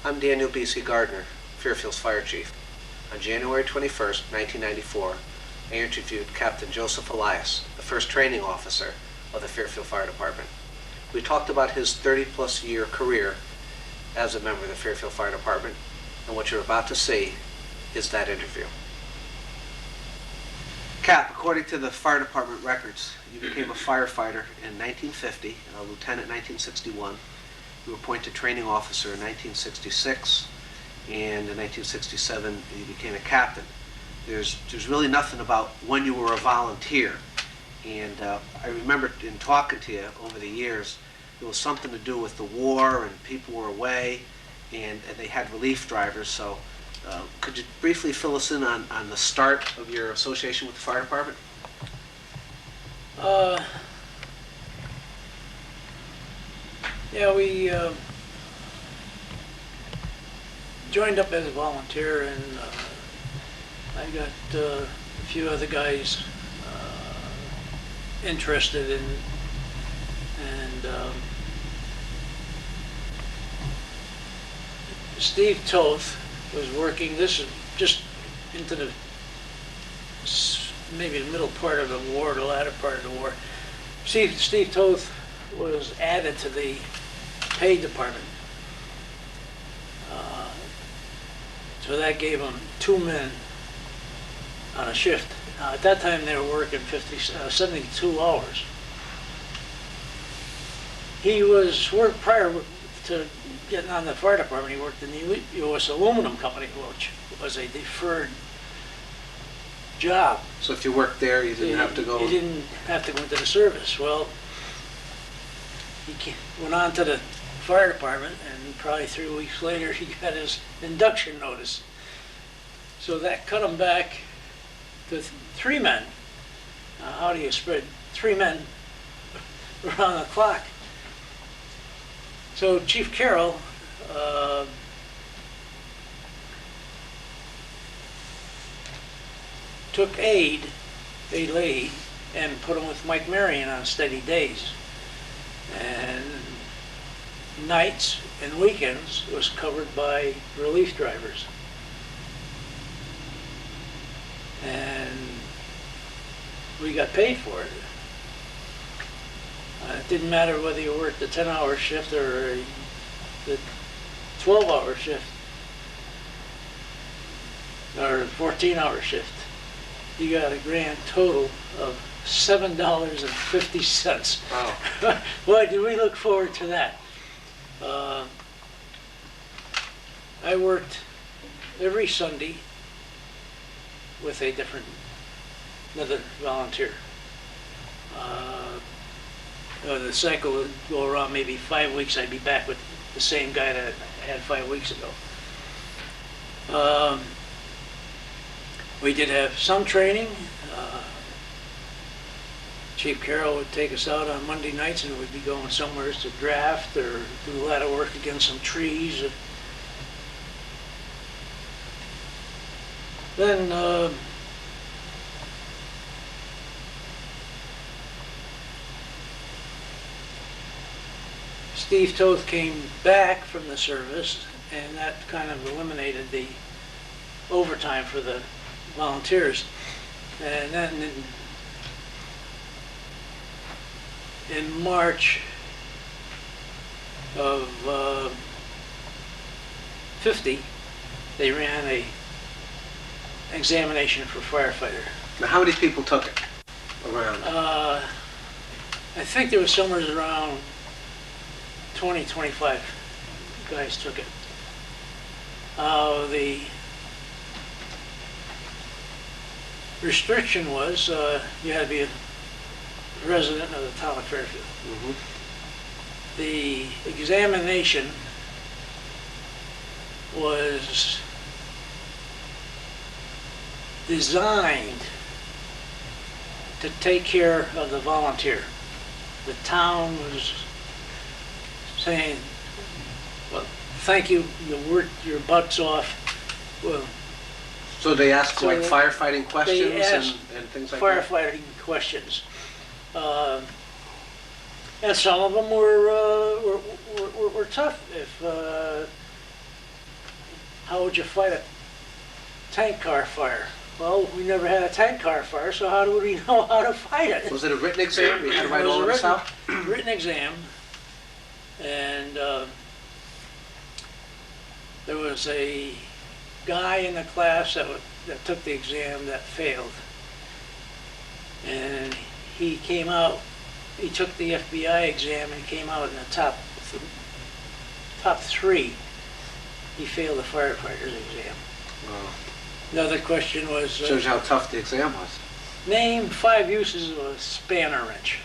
I'm Daniel B.C. Gardner, Fairfield's Fire Chief. On January 21st, 1994, I interviewed Captain Joseph Elias, the first training officer of the Fairfield Fire Department. We talked about his 30-plus year career as a member of the Fairfield Fire Department, and what you're about to see is that interview. Cap, according to the fire department records, you became a firefighter in 1950, a lieutenant in 1961. You were appointed training officer in 1966, and in 1967 you became a captain. There's really nothing about when you were a volunteer. And I remember in talking to you over the years, there was something to do with the war and people were away, and they had relief drivers. So could you briefly fill us in on the start of your association with the fire department? Yeah, we joined up as a volunteer, and I got a few other guys interested in, and Steve Toth was working. This is just into the maybe the middle part of the war, the latter part of the war. Steve Toth was added to the pay department. So that gave him 2 men on a shift. At that time they were working 72 hours. He worked prior to getting on the fire department. He worked in the U.S. Aluminum Company, which was a deferred job. So if you worked there, you didn't have to go? He didn't have to go into the service. Well, he went on to the fire department, and probably 3 weeks later he got his induction notice. So that cut him back to 3 men. How do you spread 3 men around the clock? So Chief Carroll took Aid Lee, and put him with Mike Marion on steady days. And nights and weekends was covered by relief drivers. And we got paid for it. It didn't matter whether you worked a 10-hour shift or the 12-hour shift or 14-hour shift. You got a grand total of $7.50. Wow. Boy, did we look forward to that. I worked every Sunday with another volunteer. The cycle would go around maybe 5 weeks. I'd be back with the same guy that I had 5 weeks ago. We did have some training. Chief Carroll would take us out on Monday nights, and we'd be going somewhere to draft or do a lot of work against some trees. Then Steve Toth came back from the service, and that kind of eliminated the overtime for the volunteers. And then in March of 50, they ran a examination for firefighter. Now, how many people took it around? I think there was somewhere around 20, 25 guys took it. The restriction was you had to be a resident of the town of Fairfield. Mm-hmm. The examination was designed to take care of the volunteer. The town was saying, well, thank you, you worked your butts off. Well, So they asked So like firefighting questions they asked and things like that? firefighting questions. And some of them were tough. If how would you fight a tank car fire? Well, we never had a tank car fire, so how do we know how to fight it? Was it a written exam? You had to write It was all a of this out? written exam, and there was a guy in the class that took the exam that failed. And he came out, he took the FBI exam and came out in the top three. He failed the firefighter's exam. Wow. Another question was, Shows you how tough the exam was. name 5 uses of a spanner wrench.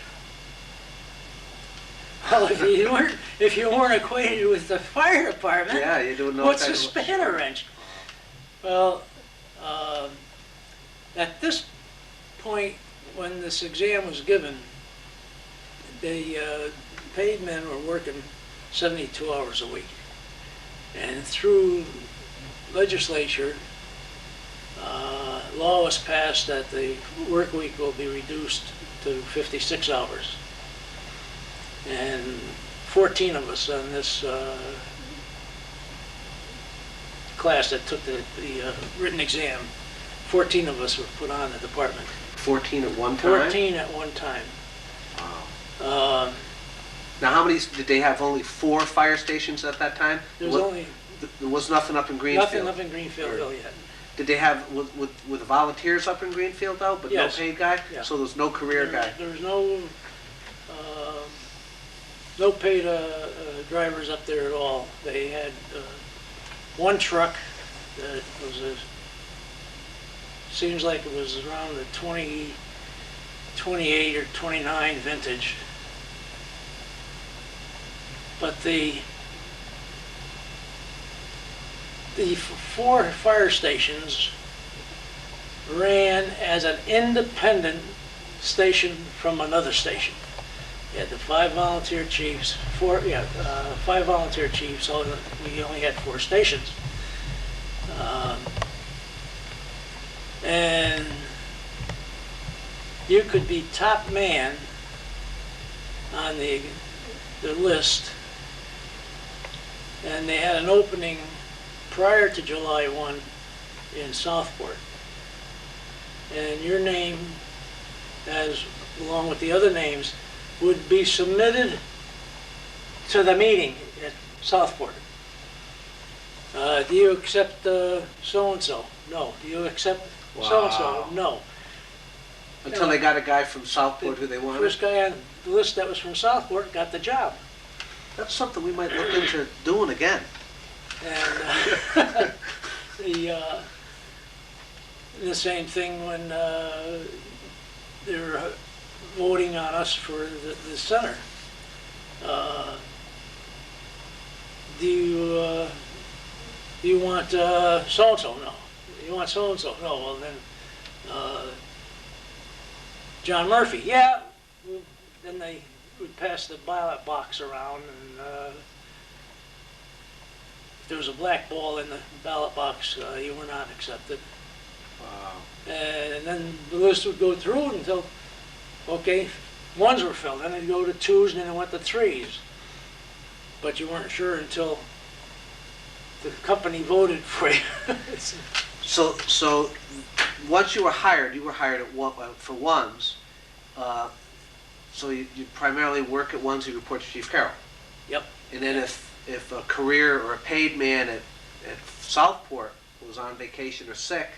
Well, if you weren't acquainted with the fire department, Yeah, you don't know. what's what a type of- spanner wrench? Well, at this point, when this exam was given, the paid men were working 72 hours a week. And through legislature, law was passed that the work week will be reduced to 56 hours. And 14 of us on this class that took the written exam, 14 of us were put on the department. 14 at one time? 14 at one time. Wow. Now, how many, did they have only 4 fire stations at that time? There was only There was nothing up in Greenfield? nothing up in Greenfield Hill yet. Did they have, with the volunteers up in Greenfield though, but Yes. no paid guy? Yeah. So there was no career guy? There was no paid drivers up there at all. They had one truck that was seems like it was around the 28 or 29 vintage. But the 4 fire stations ran as an independent station from another station. You had the 5 volunteer chiefs, 5 volunteer chiefs, so we only had 4 stations. And you could be top man on the list, and they had an opening prior to July 1 in Southport. And your name, as along with the other names, would be submitted to the meeting at Southport. Do you accept so-and-so? No. Do you accept so-and-so? Wow. No. Until they got a guy from Southport who they wanted? First guy on the list that was from Southport got the job. That's something we might look into doing again. And the same thing when they were voting on us for the center. Do you want so-and-so? No. You want so-and-so? No. Well, then John Murphy. Yeah. Then they would pass the ballot box around, and if there was a black ball in the ballot box, you were not accepted. Wow. And then the list would go through until, okay, 1s were filled. Then it'd go to 2s, and then it went to 3s. But you weren't sure until the company voted for you. So once you were hired at for 1s. So you primarily work at 1s. You report to Chief Carroll. Yep. And then if a career or a paid man at Southport was on vacation or sick,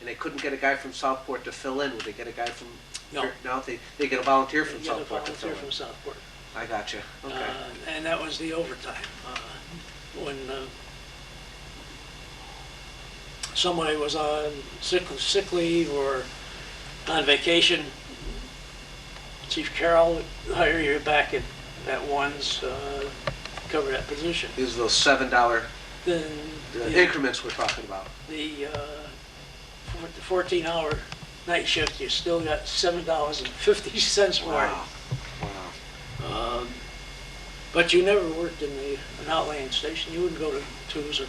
and they couldn't get a guy from Southport to fill in, would they get a guy from? No. No, they get a volunteer from You get a Southport to fill volunteer in. from Southport. I got you. Okay. And that was the overtime. When somebody was on sick leave or on vacation, Chief Carroll would hire you back at 1s, cover that position. These are those $7 Then increments we're talking about. the 14-hour night shift, you still got $7.50 for Wow. it. But you never worked in an outlying station. You wouldn't go to 2s or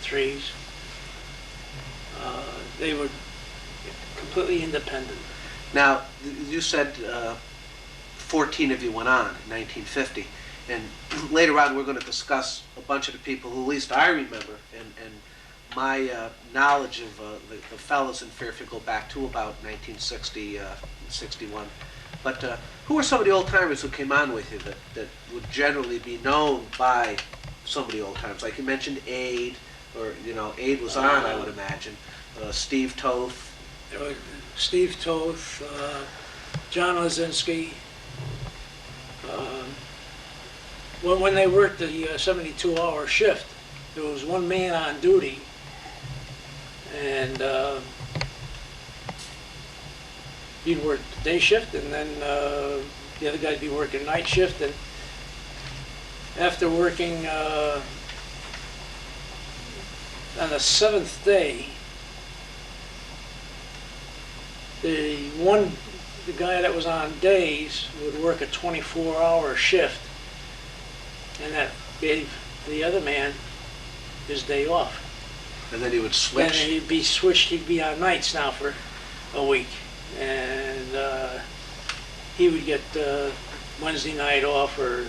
3s. They were completely independent. Now, you said 14 of you went on in 1950, and later on we're going to discuss a bunch of the people who at least I remember and my knowledge of the fellows in Fairfield go back to about 1960, 61. But who are some of the old timers who came on with you that would generally be known by some of the old timers? Like you mentioned Aid, or Aid was on, I would imagine. Steve Toth. Steve Toth, John Lazinski. When they worked the 72-hour shift, there was one man on duty, and he'd work day shift, and then the other guy'd be working night shift. And after working on the seventh day, the guy that was on days would work a 24-hour shift, and that gave the other man his day off. And then he would switch? And he'd be switched, he'd be on nights now for a week. And he would get Wednesday night off or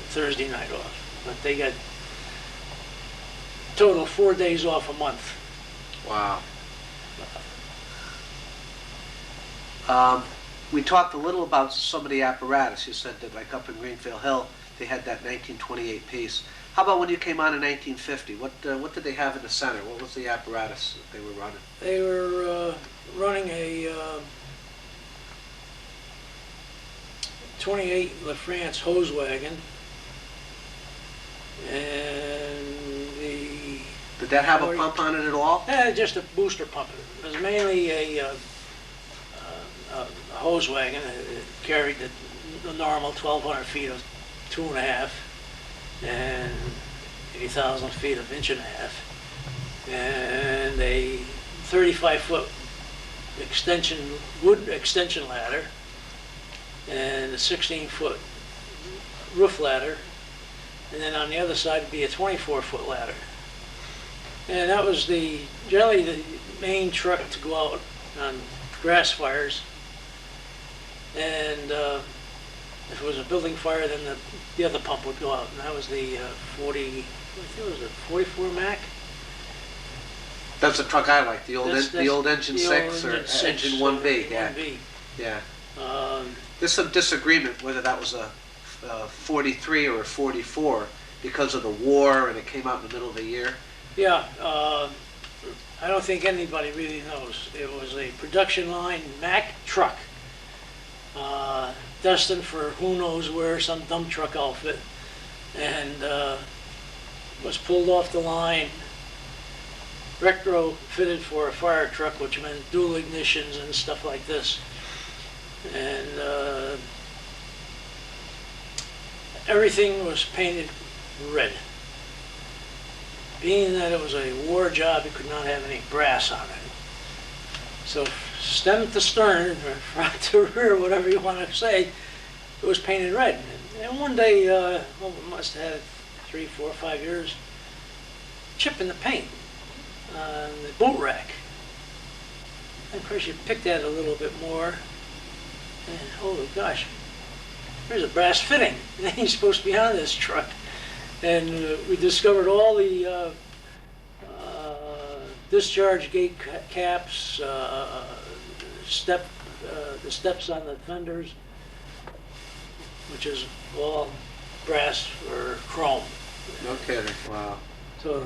Thursday night off. But they got total 4 days off a month. Wow. We talked a little about some of the apparatus. You said that like up in Greenfield Hill, they had that 1928 piece. How about when you came on in 1950? What did they have in the center? What was the apparatus that they were running? They were running a 28 LaFrance hose wagon, and Did that have a pump on it at all? just a booster pump. It was mainly a hose wagon. It carried the normal 1,200 feet of 2.5 and 80,000 feet of 1.5 and a 35-foot wood extension ladder, and a 16-foot roof ladder, and then on the other side would be a 24-foot ladder. And that was generally the main truck to go out on grass fires. And if it was a building fire, then the other pump would go out, and that was the 40, I think it was a 44 Mac. That's the truck I like, the old engine the 6 old or engine 1B. Yeah. 1B. Yeah. There's some disagreement whether that was a 43 or a 44 because of the war, and it came out in the middle of the year. Yeah, I don't think anybody really knows. It was a production line Mack truck, destined for who knows where, some dump truck outfit, and was pulled off the line, retrofitted for a fire truck, which meant dual ignitions and stuff like this. And everything was painted red. Being that it was a war job, it could not have any brass on it. So stem to stern, or front to rear, whatever you want to say, it was painted red. And one day, we must have had it 3, 4, 5 years, chip in the paint on the boot rack. And of course you picked at it a little bit more, and holy gosh, there's a brass fitting. It ain't supposed to be on this truck. And we discovered all the discharge gate caps, the steps on the fenders, which is all brass or chrome. No kidding. Wow. So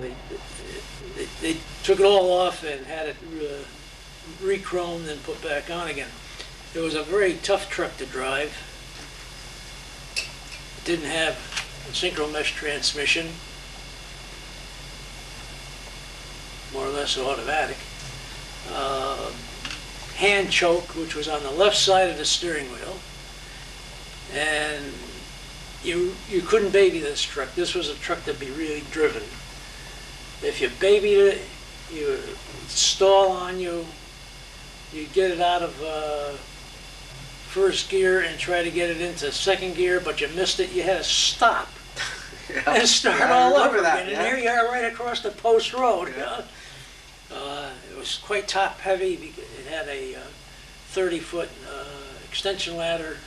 they took it all off and had it re-chromed and put back on again. It was a very tough truck to drive. It didn't have a synchro mesh transmission, more or less automatic. Hand choke, which was on the left side of the steering wheel. And you couldn't baby this truck. This was a truck to be really driven. If you babied it, you would stall on you. You'd get it out of first gear and try to get it into second gear, but you missed it. You had to stop and start all over again. And here you are right across the post road. Yeah. It was quite top heavy. It had a 30-foot extension ladder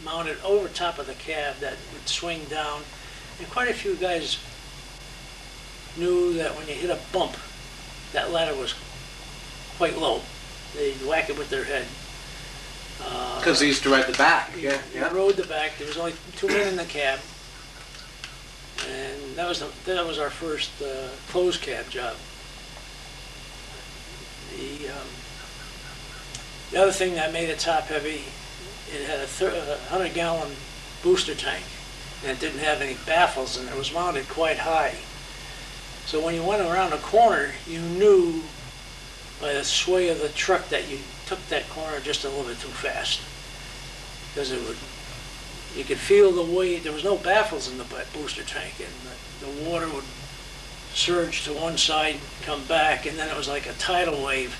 mounted over top of the cab that would swing down. And quite a few guys knew that when you hit a bump, that ladder was quite low. They'd whack it with their head. Because they used to ride the back, yeah, You yeah. rode the back, there was only 2 men in the cab. And that was our first closed cab job. The other thing that made it top heavy, it had a 100-gallon booster tank, and it didn't have any baffles, and it was mounted quite high. So when you went around a corner, you knew by the sway of the truck that you took that corner just a little bit too fast. Because you could feel the weight. There was no baffles in the booster tank, and the water would surge to one side, come back, and then it was like a tidal wave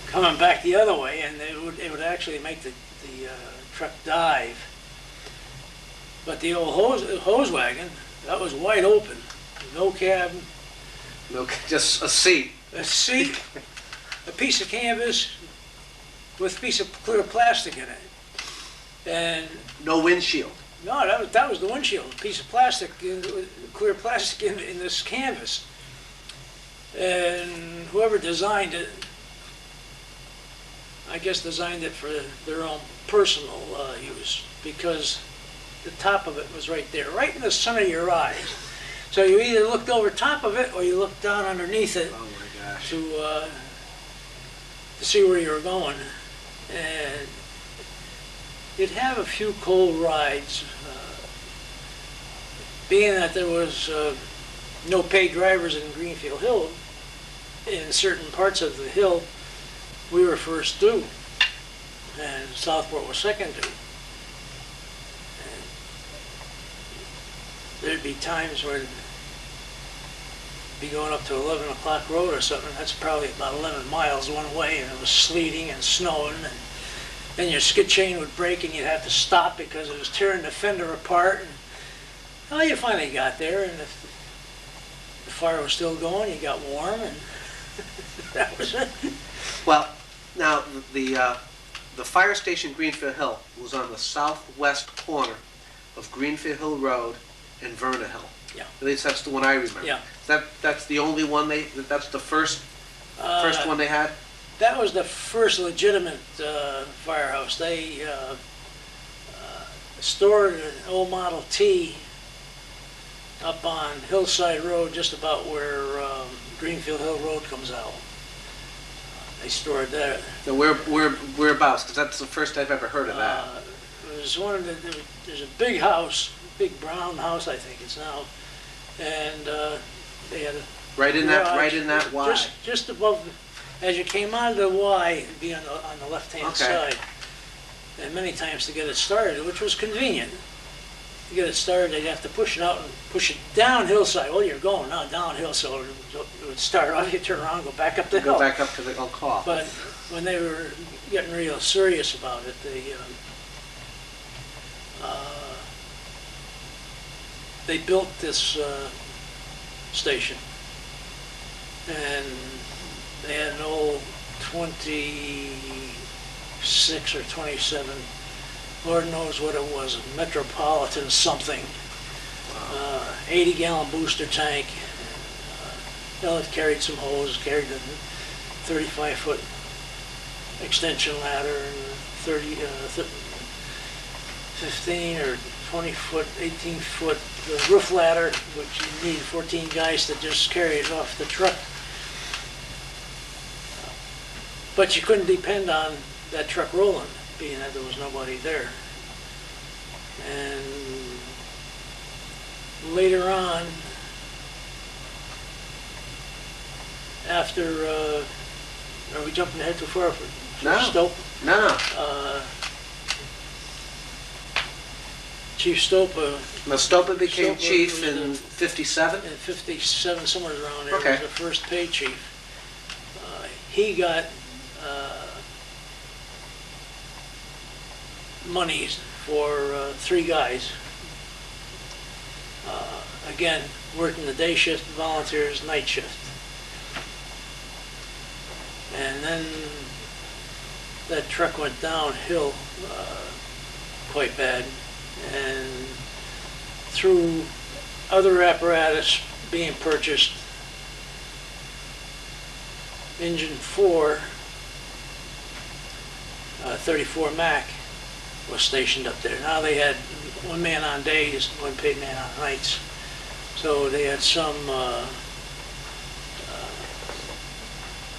coming back the other way, and it would actually make the truck dive. But the old hose wagon, that was wide open, no cab, No, just a seat. a seat, a piece of canvas with a piece of clear plastic in it. And No windshield. no, that was the windshield, a piece of plastic, clear plastic in this canvas. And whoever designed it, I guess designed it for their own personal use, because the top of it was right there, right in the center of your eyes. So you either looked over top of it or you looked down underneath it Oh my gosh. to see where you were going. And you'd have a few cold rides, being that there was no paid drivers in Greenfield Hill. In certain parts of the hill, we were first due, and Southport was second due. And there'd be times when be going up to 11 o'clock road or something. That's probably about 11 miles one way, and it was sleeting and snowing, and then your skid chain would break and you'd have to stop because it was tearing the fender apart. And, well, you finally got there, and if the fire was still going, you got warm, and that was it. Well, now, the fire station Greenfield Hill was on the southwest corner of Greenfield Hill Road and Verna Hill. Yeah. At least that's the one I remember. Yeah. That's the only one that's the first one they had? That was the first legitimate firehouse. They stored an old Model T up on Hillside Road, just about where Greenfield Hill Road comes out. They stored that. So whereabouts? Because that's the first I've ever heard of that. It was one of there's a big house, big brown house, I think it's now, and they had a Right in garage that Y. just above, as you came out of the Y, it'd be on the left-hand Okay. side. And many times to get it started, which was convenient. To get it started, they'd have to push it out and push it down hillside. Well, you're going now downhill, so it would start off, you turn around, go back up the hill. Go back up to the Old Cloth. But when they were getting real serious about it, they built this station, and they had an old 26 or 27, Lord knows what it was, a Metropolitan something, 80-gallon booster tank. It carried some hose, carried a 35-foot extension ladder, and 15 or 20-foot, 18-foot roof ladder, which you need 14 guys to just carry it off the truck. But you couldn't depend on that truck rolling, being that there was nobody there. And later on, after, are we jumping ahead too far for No. Stope? No. Chief Stope, Now, Stopa became Stopa chief was in the- '57? in 57, somewhere around there, Okay. was the first pay chief. He got monies for 3 guys. Again, working the day shift, volunteers, night shift. And then that truck went downhill quite bad, and through other apparatus being purchased, Engine 4, 34 Mac was stationed up there. Now they had one man on days, one paid man on nights. So they had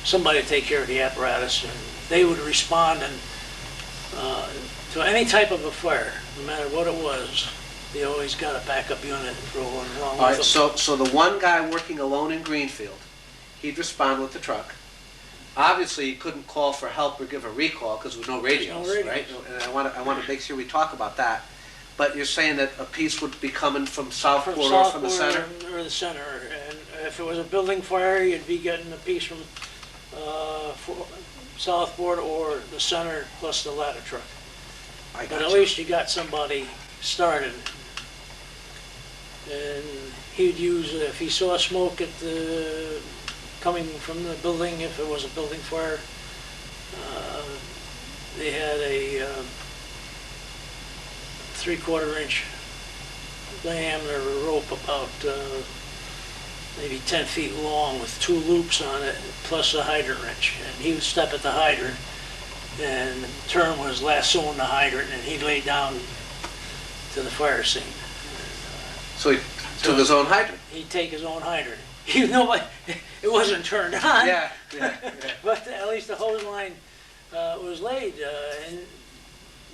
somebody to take care of the apparatus, and they would respond and to any type of a fire, no matter what it was. They always got a backup unit rolling along All with right, them. so the one guy working alone in Greenfield, he'd respond with the truck. Obviously, he couldn't call for help or give a recall because there was no radios, radios. right? And I want to make sure we talk about that. But you're saying that a piece would be coming from Southport or from the center? Or the center, and if it was a building fire, you'd be getting a piece from Southport or the center plus the ladder truck. I But got at you. least you got somebody started. And he'd use, if he saw smoke coming from the building, if it was a building fire, they had a 3/4 inch diameter rope about maybe 10 feet long with 2 loops on it, plus a hydrant wrench. And he would step at the hydrant, and the term was lassoing the hydrant, and he'd lay down to the fire scene. So he took his own hydrant? He'd take his own hydrant. Even though it wasn't turned on. Yeah. But at least the hose line was laid, and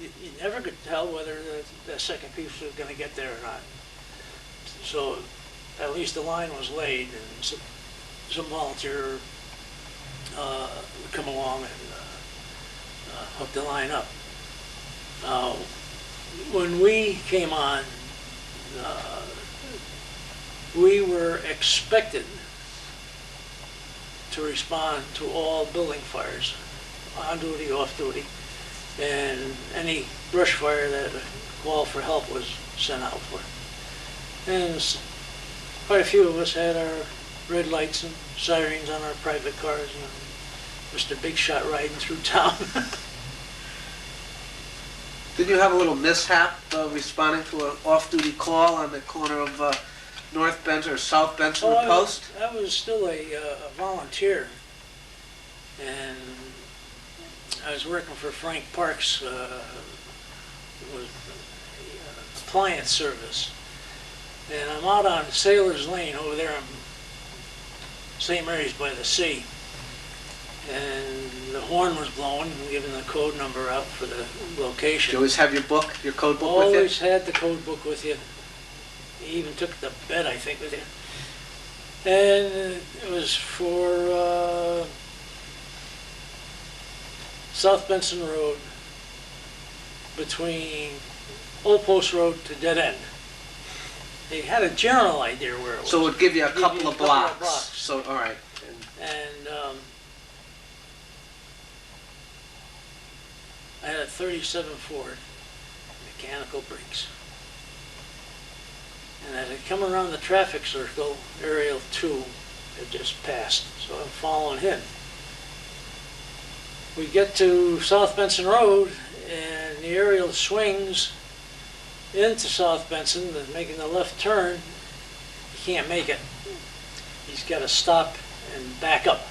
you never could tell whether the second piece was going to get there or not. So at least the line was laid, and some volunteer would come along and hook the line up. When we came on, we were expected to respond to all building fires, on duty, off duty, and any brush fire that a call for help was sent out for. And quite a few of us had our red lights and sirens on our private cars, you know, Mr. Big Shot riding through town. Did you have a little mishap responding to an off-duty call on the corner of North Benson or South Benson and Post? I was still a volunteer, and I was working for Frank Parks, was appliance service, and I'm out on Sailor's Lane over there in St. Mary's by the sea, and the horn was blowing, giving the code number out for the location. Do you always have your book, your code book with you? Always had the code book with you. He even took the bed, I think, with you. And it was for South Benson Road, between Old Post Road to Dead End. They had a general idea where it was. So it would give you a Give you couple a of couple of blocks. blocks. So, all right. And I had a 37 Ford, mechanical brakes. And as I come around the traffic circle, aerial 2 had just passed, so I'm following him. We get to South Benson Road, and the aerial swings into South Benson, making the left turn. He can't make it. He's got to stop and back up.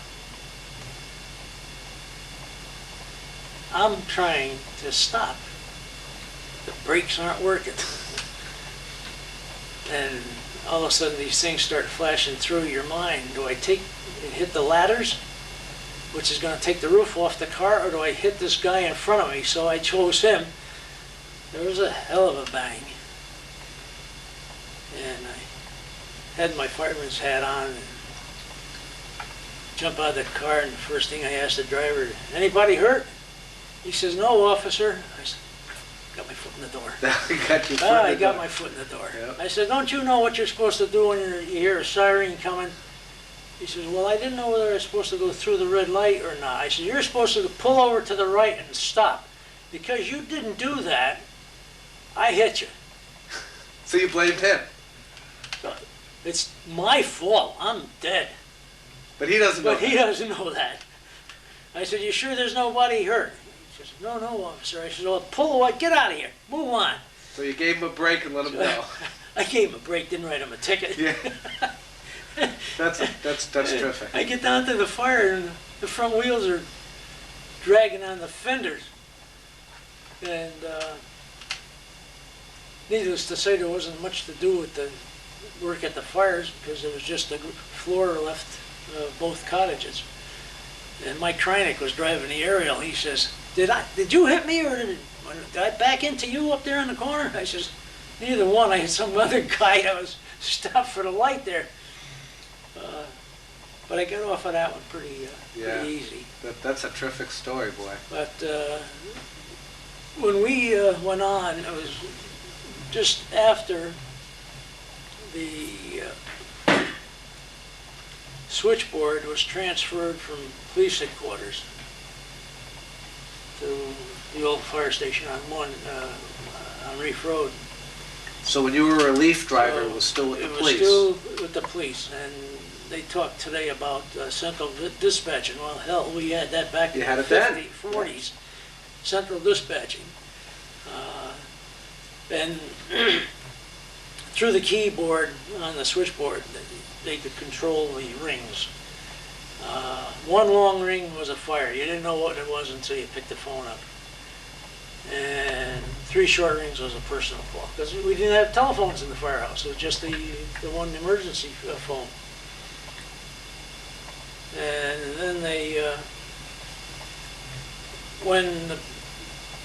I'm trying to stop. The brakes aren't working. And all of a sudden these things start flashing through your mind. Do I take and hit the ladders, which is going to take the roof off the car, or do I hit this guy in front of me? So I chose him. There was a hell of a bang. And I had my fireman's hat on and jump out of the car, and the first thing I asked the driver, anybody hurt? He says, no, officer. I said, got my foot in the door. You got your foot in I the got door. my foot in the door. Yeah. I said, don't you know what you're supposed to do when you hear a siren coming? He says, well, I didn't know whether I was supposed to go through the red light or not. I said, you're supposed to pull over to the right and stop. Because you didn't do that, I hit you. So you blamed him. It's my fault. I'm dead. But he doesn't know But he that. doesn't know that. I said, you sure there's nobody hurt? He says, no, officer. I said, well, pull away. Get out of here. Move on. So you gave him a break and let him go. I gave him a break, didn't write him a ticket. Yeah. That's terrific. I get down to the fire and the front wheels are dragging on the fenders. And needless to say, there wasn't much to do with the work at the fires because there was just the floor left of both cottages. And Mike Krynick was driving the aerial. He says, did you hit me or did I back into you up there in the corner? I says, neither one. I had some other guy that was stopped for the light there. But I got off of that one pretty easy. That's a terrific story, boy. But when we went on, it was just after the switchboard was transferred from police headquarters to the old fire station on Reef Road. So when you were a relief driver, it was still with the police? It was still with the police, and they talked today about central dispatching. Well, hell, we had that back in the 50s, 40s, central dispatching. And through the keyboard on the switchboard, they could control the rings. One long ring was a fire. You didn't know what it was until you picked the phone up. And 3 short rings was a personal call. Because we didn't have telephones in the firehouse. It was just the one emergency phone. And then when the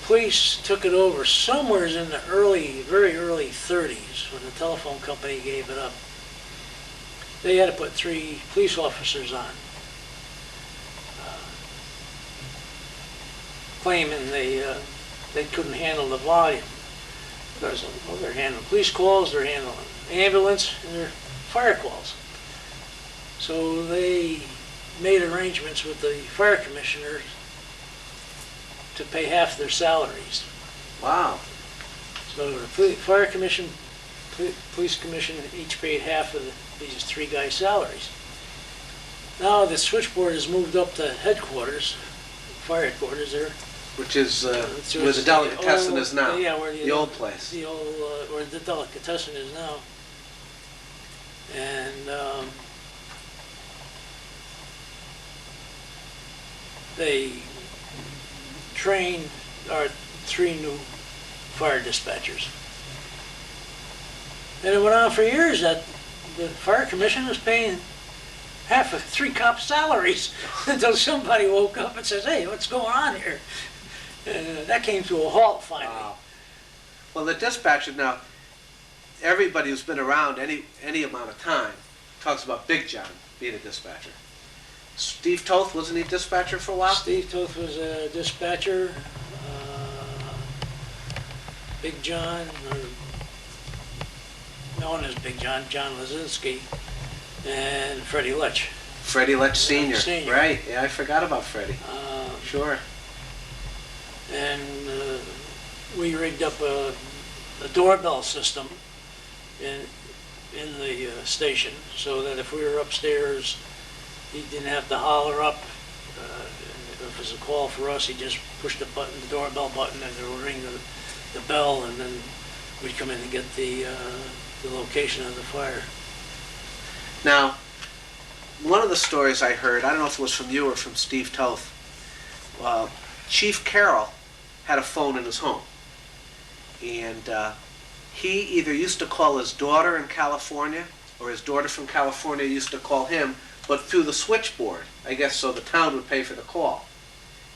police took it over, somewhere in the very early 30s, when the telephone company gave it up, they had to put 3 police officers on, claiming they couldn't handle the volume. Because they're handling police calls, they're handling ambulance, and they're fire calls. So they made arrangements with the fire commissioners to pay half their salaries. Wow. So the fire commission, police commission each paid half of these 3 guys' salaries. Now the switchboard has moved up to headquarters, fire headquarters there. Which is where the delicatessen is now. Yeah, where the old place. The old, where the delicatessen is now. And they trained our 3 new fire dispatchers. And it went on for years that the fire commission was paying half of 3 cops' salaries until somebody woke up and says, hey, what's going on here? And that came to a halt finally. Wow. Well, the dispatcher now, everybody who's been around any amount of time talks about Big John being a dispatcher. Steve Toth, wasn't he dispatcher for a while? Steve Toth was a dispatcher. Big John, or known as Big John, John Lazinski, and Freddie Lech. Freddie Lech Sr. Senior. Right, yeah, I forgot about Freddie. Sure. And we rigged up a doorbell system in the station so that if we were upstairs, he didn't have to holler up. If it was a call for us, he just pushed the doorbell button, and it would ring the bell, and then we'd come in and get the location of the fire. Now, one of the stories I heard, I don't know if it was from you or from Steve Toth, Chief Carroll had a phone in his home. And he either used to call his daughter in California, or his daughter from California used to call him, but through the switchboard, I guess, so the town would pay for the call.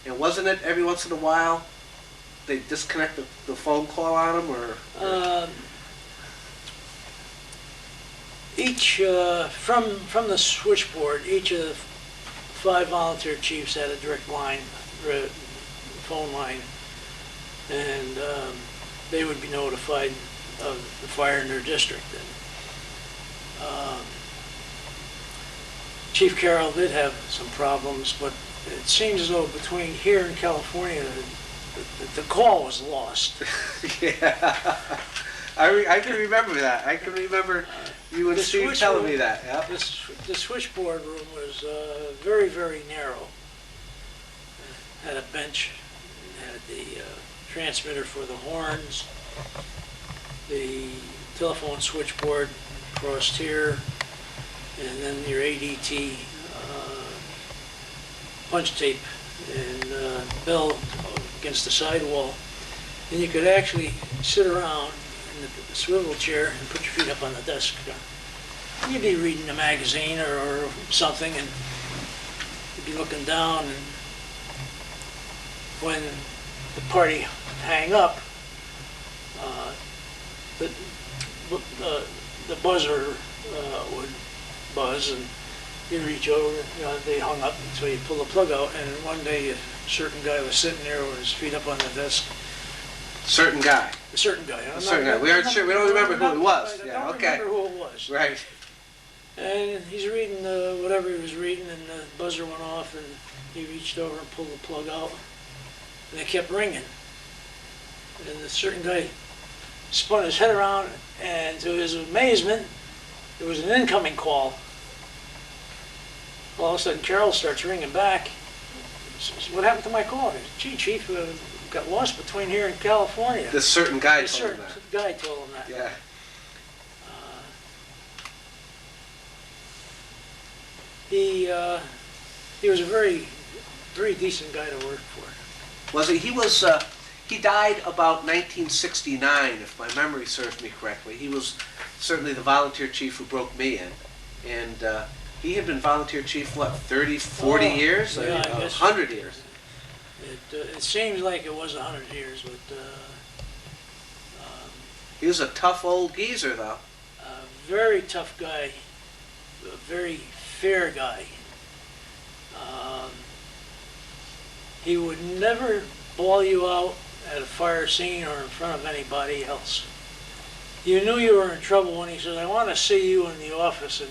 And wasn't it every once in a while they disconnect the phone call on him, or? Each, from the switchboard, each of the 5 volunteer chiefs had a direct line, phone line, and they would be notified of the fire in their district. And, Chief Carroll did have some problems, but it seems as though between here and California, the call was lost. Yeah, I can remember that. I can remember you and Steve telling me that. Yeah. The switchboard room was very, very narrow. Had a bench, had the transmitter for the horns, the telephone switchboard crossed here, and then your ADT punch tape and bell against the sidewall. And you could actually sit around in the swivel chair and put your feet up on the desk. You'd be reading a magazine or something, and you'd be looking down, and when the party hang up, the buzzer would buzz, and you reach over, they hung up, so you pull the plug out, and one day a certain guy was sitting there with his feet up on the desk. Certain guy. A certain guy. A certain guy. We aren't sure. We don't remember who it was. I Yeah. don't Okay. remember who it was. Right. And he's reading whatever he was reading, and the buzzer went off, and he reached over and pulled the plug out, and it kept ringing. And the certain guy spun his head around, and to his amazement, there was an incoming call. All of a sudden, Carol starts ringing back. Says, "What happened to my call?" He says, "Gee, Chief, got lost between here and California." This certain guy This told him certain that. guy told him that. Yeah. He was a very, very decent guy to work for. Was he? He died about 1969, if my memory serves me correctly. He was certainly the volunteer chief who broke me in. And he had been volunteer chief, what, 30, 40 years? Yeah, I guess. 100 years. It seems like it was 100 years, but He was a tough old geezer, though. a very tough guy, a very fair guy. He would never bawl you out at a fire scene or in front of anybody else. You knew you were in trouble when he said, "I want to see you in the office in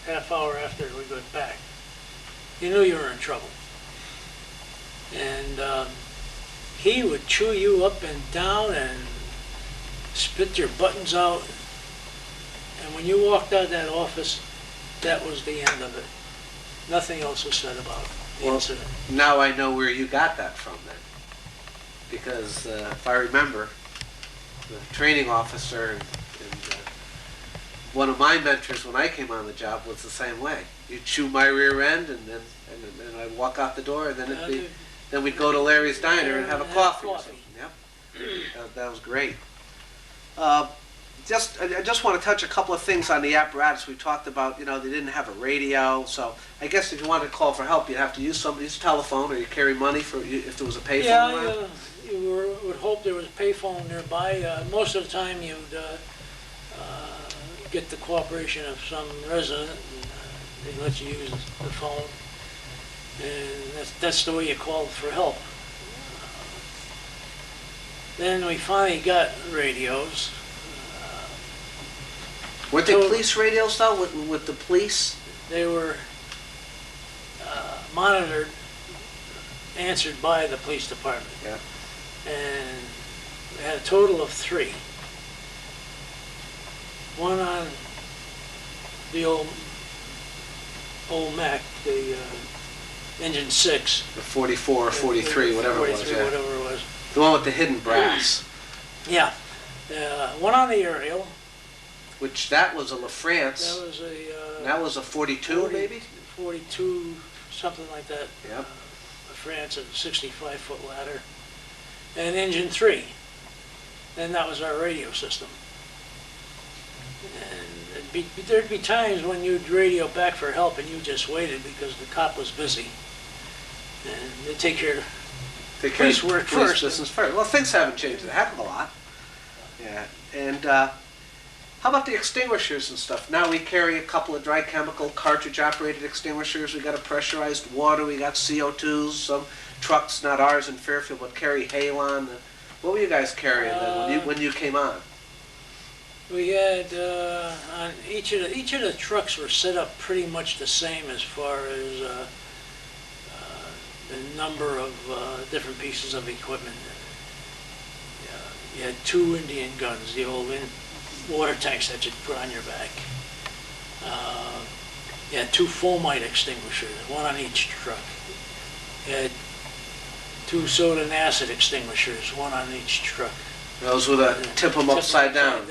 half hour after we got back." You knew you were in trouble. And he would chew you up and down and spit your buttons out. And when you walked out of that office, that was the end of it. Nothing else was said about the incident. Now I know where you got that from then. Because if I remember, the training officer and one of my mentors when I came on the job was the same way. You'd chew my rear end, and then I'd walk out the door, and then we'd go to Larry's Diner and have a coffee or something. Yep. That was great. I just want to touch a couple of things on the apparatus. We talked about, they didn't have a radio, so I guess if you wanted to call for help, you'd have to use somebody's telephone, or you carry money if there was a payphone around. You would hope there was a payphone nearby. Most of the time, you'd get the cooperation of some resident, and they let you use the phone, and that's the way you called for help. Then we finally got radios. Weren't they police radios, though, with the police? They were monitored, answered by the police department. Yeah. And we had a total of 3. One on the old Mac, the engine 6. The 44 or 43, whatever it was. 43, Yeah. whatever it was. The one with the hidden brass. Yeah. One on the aerial. Which that was a LaFrance. That was a... That was a 42, maybe? 42, something like that. Yep. France, a 65-foot ladder. And engine 3. And that was our radio system. And there'd be times when you'd radio back for help and you just waited because the cop was busy. And they'd take care of police work first. Business first. Well, things haven't changed a heck of a lot. Yeah. And how about the extinguishers and stuff? Now we carry a couple of dry chemical cartridge-operated extinguishers. We got a pressurized water. We got CO2s. Some trucks, not ours in Fairfield, but carry Halon. What were you guys carrying then when you came on? We had on each of the trucks were set up pretty much the same as far as the number of different pieces of equipment. You had 2 Indian guns, the old water tanks that you'd put on your back. You had 2 Fomite extinguishers, one on each truck. You had 2 soda and acid extinguishers, one on each truck. Those were the tip them upside down.